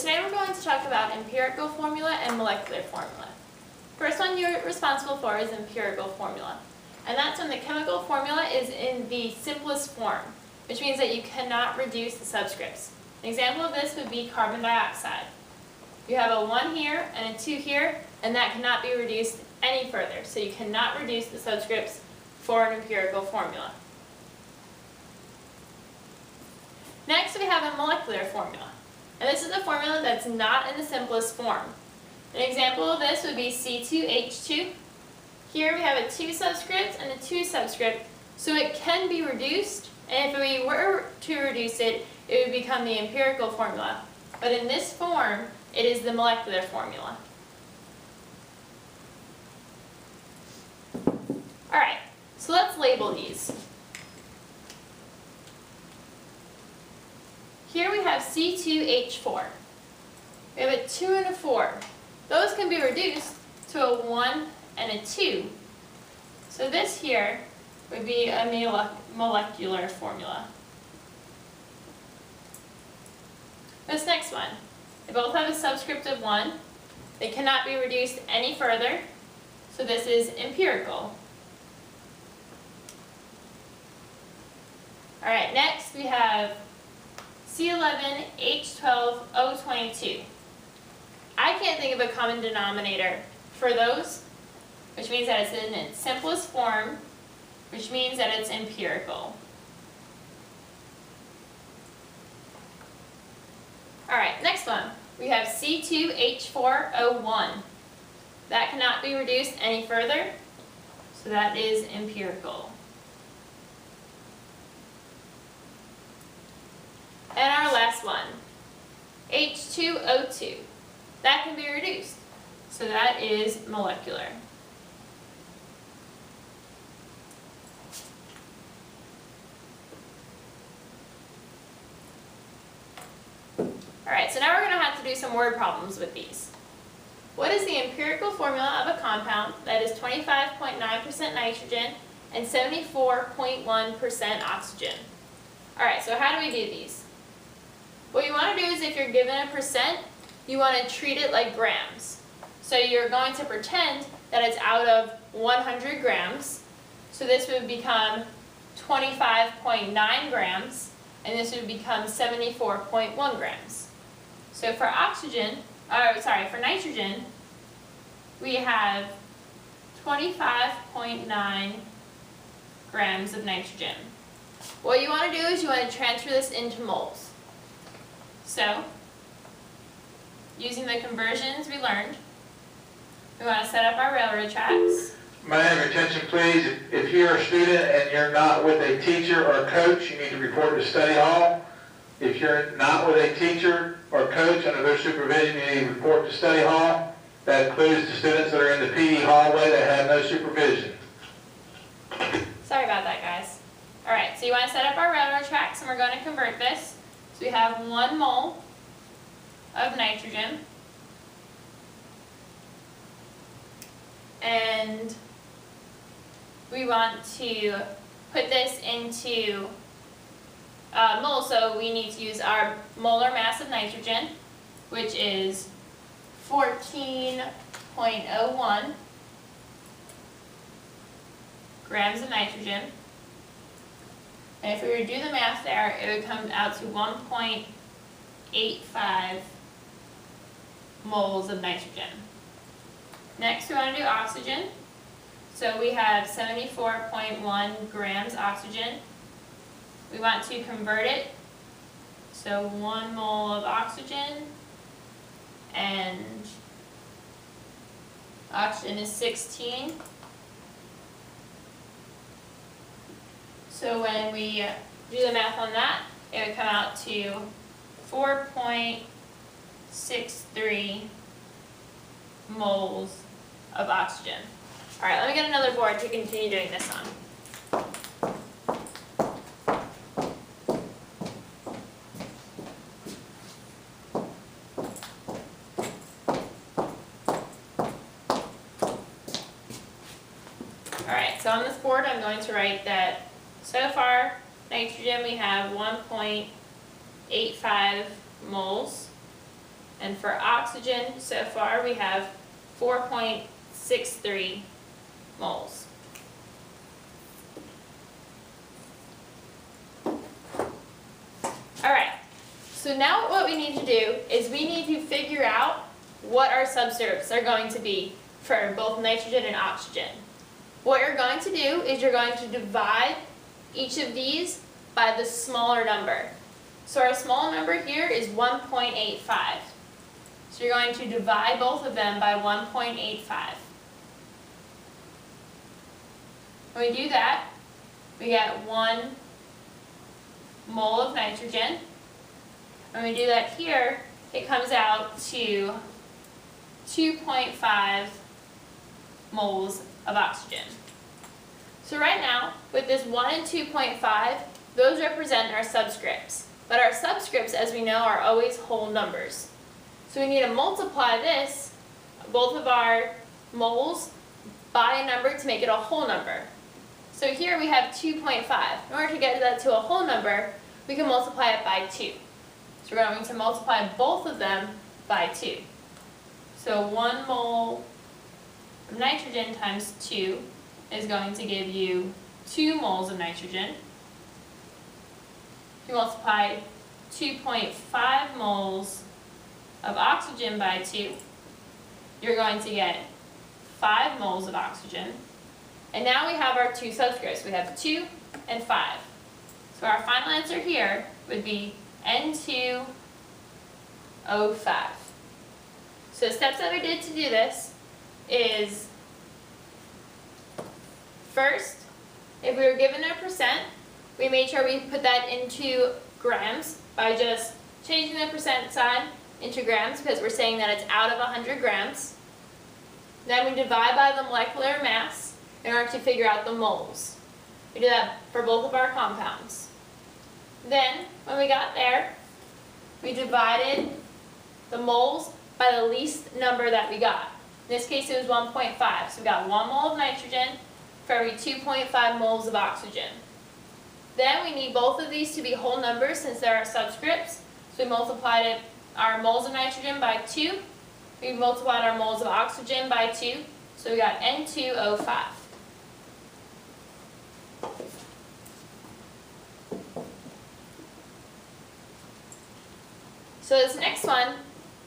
today we're going to talk about empirical formula and molecular formula. First one you're responsible for is empirical formula. And that's when the chemical formula is in the simplest form, which means that you cannot reduce the subscripts. An example of this would be carbon dioxide. You have a 1 here and a 2 here, and that cannot be reduced any further. So you cannot reduce the subscripts for an empirical formula. Next we have a molecular formula. And this is a formula that's not in the simplest form. An example of this would be C2H2. Here we have a 2 subscript and a 2 subscript, so it can be reduced, and if we were to reduce it, it would become the empirical formula. But in this form, it is the molecular formula. Alright, so let's label these. Here we have C2H4. We have a 2 and a 4. Those can be reduced to a 1 and a 2. So this here would be a molecular formula. This next one, they both have a subscript of 1. They cannot be reduced any further, so this is empirical. Alright, next we have C11H12O22. I can't think of a common denominator for those, which means that it's in its simplest form, which means that it's empirical. Alright, next one. We have C2H4O1. That cannot be reduced any further, so that is empirical. And our last one, H2O2. That can be reduced, so that is molecular. Alright, so now we're going to have to do some word problems with these. What is the empirical formula of a compound that is 25.9% nitrogen and 74.1% oxygen? Alright, so how do we do these? What you want to do is, if you're given a percent, you want to treat it like grams. So you're going to pretend that it's out of 100 grams. So this would become 25.9 grams, and this would become 74.1 grams. So for for nitrogen, we have 25.9 grams of nitrogen. What you want to do is you want to transfer this into moles. So, using the conversions we learned, we want to set up our railroad tracks. May I have your attention, please? If you're a student and you're not with a teacher or coach, you need to report to study hall. If you're not with a teacher or coach under their supervision, you need to report to study hall. That includes the students that are in the PE hallway that have no supervision. Sorry about that, guys. Alright, so you want to set up our railroad tracks, and we're going to convert this. So we have 1 mole of nitrogen, and we want to put this into moles, so we need to use our molar mass of nitrogen, which is 14.01 grams of nitrogen. And if we were to do the math there, it would come out to 1.85 moles of nitrogen. Next, we want to do oxygen. So we have 74.1 grams oxygen. We want to convert it. So 1 mole of oxygen, and oxygen is 16. So when we do the math on that, it would come out to 4.63 moles of oxygen. Alright, let me get another board to continue doing this on. Alright, so on this board I'm going to write that so far, nitrogen we have 1.85 moles. And for oxygen, so far we have 4.63 moles. Alright, so now what we need to do is we need to figure out what our subscripts are going to be for both nitrogen and oxygen. What you're going to do is you're going to divide each of these by the smaller number. So our small number here is 1.85. So you're going to divide both of them by 1.85. When we do that, we get 1 mole of nitrogen. When we do that here, it comes out to 2.5 moles of oxygen. So right now, with this 1 and 2.5, those represent our subscripts. But our subscripts, as we know, are always whole numbers. So we need to multiply this, both of our moles, by a number to make it a whole number. So here we have 2.5. In order to get that to a whole number, we can multiply it by 2. So we're going to multiply both of them by 2. So 1 mole of nitrogen times 2 is going to give you 2 moles of nitrogen. If you multiply 2.5 moles of oxygen by 2, you're going to get 5 moles of oxygen. And now we have our 2 subscripts. We have 2 and 5. So our final answer here would be N2O5. So the steps that we did to do this is, first, if we were given a percent, we made sure we put that into grams by just changing the percent sign into grams because we're saying that it's out of 100 grams. Then we divide by the molecular mass in order to figure out the moles. We do that for both of our compounds. Then, when we got there, we divided the moles by the least number that we got. In this case, it was 1.5. So we got 1 mole of nitrogen for every 2.5 moles of oxygen. Then we need both of these to be whole numbers since there are subscripts. So we multiplied our moles of nitrogen by 2. We multiplied our moles of oxygen by 2. So we got N2O5. So this next one,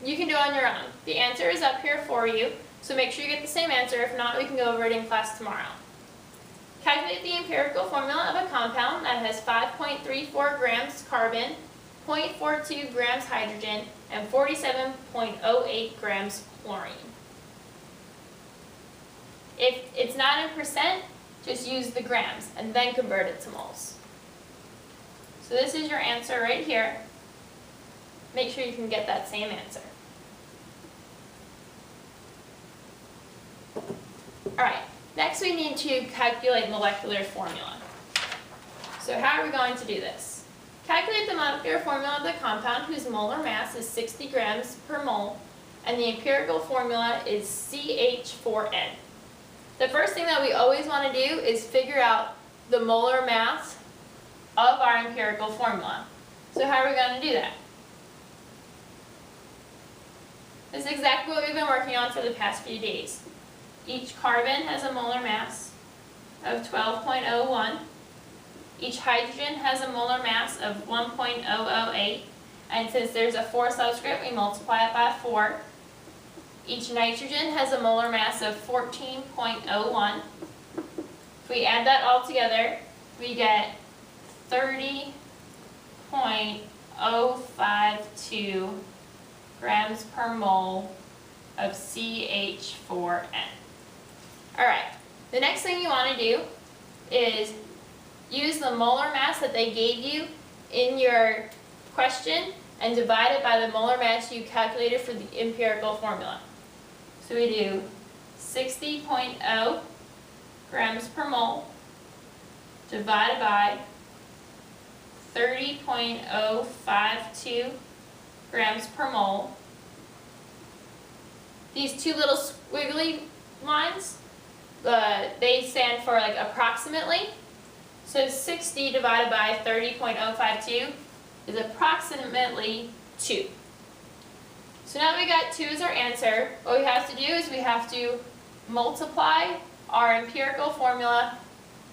you can do on your own. The answer is up here for you, so make sure you get the same answer. If not, we can go over it in class tomorrow. Calculate the empirical formula of a compound that has 5.34 grams carbon, 0.42 grams hydrogen, and 47.08 grams chlorine. If it's not in percent, just use the grams and then convert it to moles. So this is your answer right here. Make sure you can get that same answer. Alright, next we need to calculate molecular formula. So how are we going to do this? Calculate the molecular formula of the compound whose molar mass is 60 grams per mole, and the empirical formula is CH4N. The first thing that we always want to do is figure out the molar mass of our empirical formula. So how are we going to do that? This is exactly what we've been working on for the past few days. Each carbon has a molar mass of 12.01. Each hydrogen has a molar mass of 1.008. And since there's a 4 subscript, we multiply it by 4. Each nitrogen has a molar mass of 14.01. If we add that all together, we get 30.052 grams per mole of CH4N. Alright, the next thing you want to do is use the molar mass that they gave you in your question and divide it by the molar mass you calculated for the empirical formula. So we do 60.0 grams per mole divided by 30.052 grams per mole. These two little squiggly lines, they stand for like approximately. So 60 divided by 30.052 is approximately 2. So now we got 2 as our answer. What we have to do is we have to multiply our empirical formula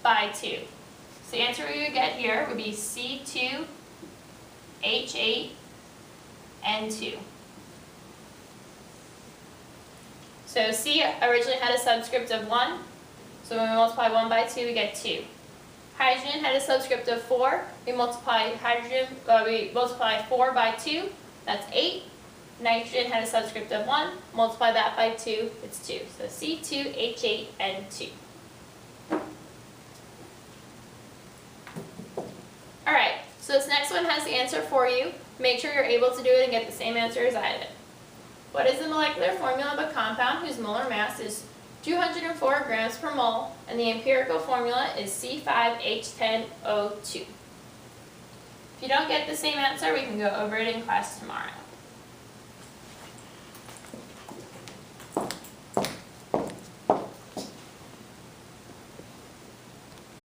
by 2. So the answer we would get here would be C2H8N2. So C originally had a subscript of 1, so when we multiply 1 by 2, we get 2. Hydrogen had a subscript of 4, we multiply 4 by 2, that's 8. Nitrogen had a subscript of 1, multiply that by 2, it's 2. So C2H8N2. Alright, so this next one has the answer for you. Make sure you're able to do it and get the same answer as I did. What is the molecular formula of a compound whose molar mass is 204 grams per mole and the empirical formula is C5H10O2? If you don't get the same answer, we can go over it in class tomorrow.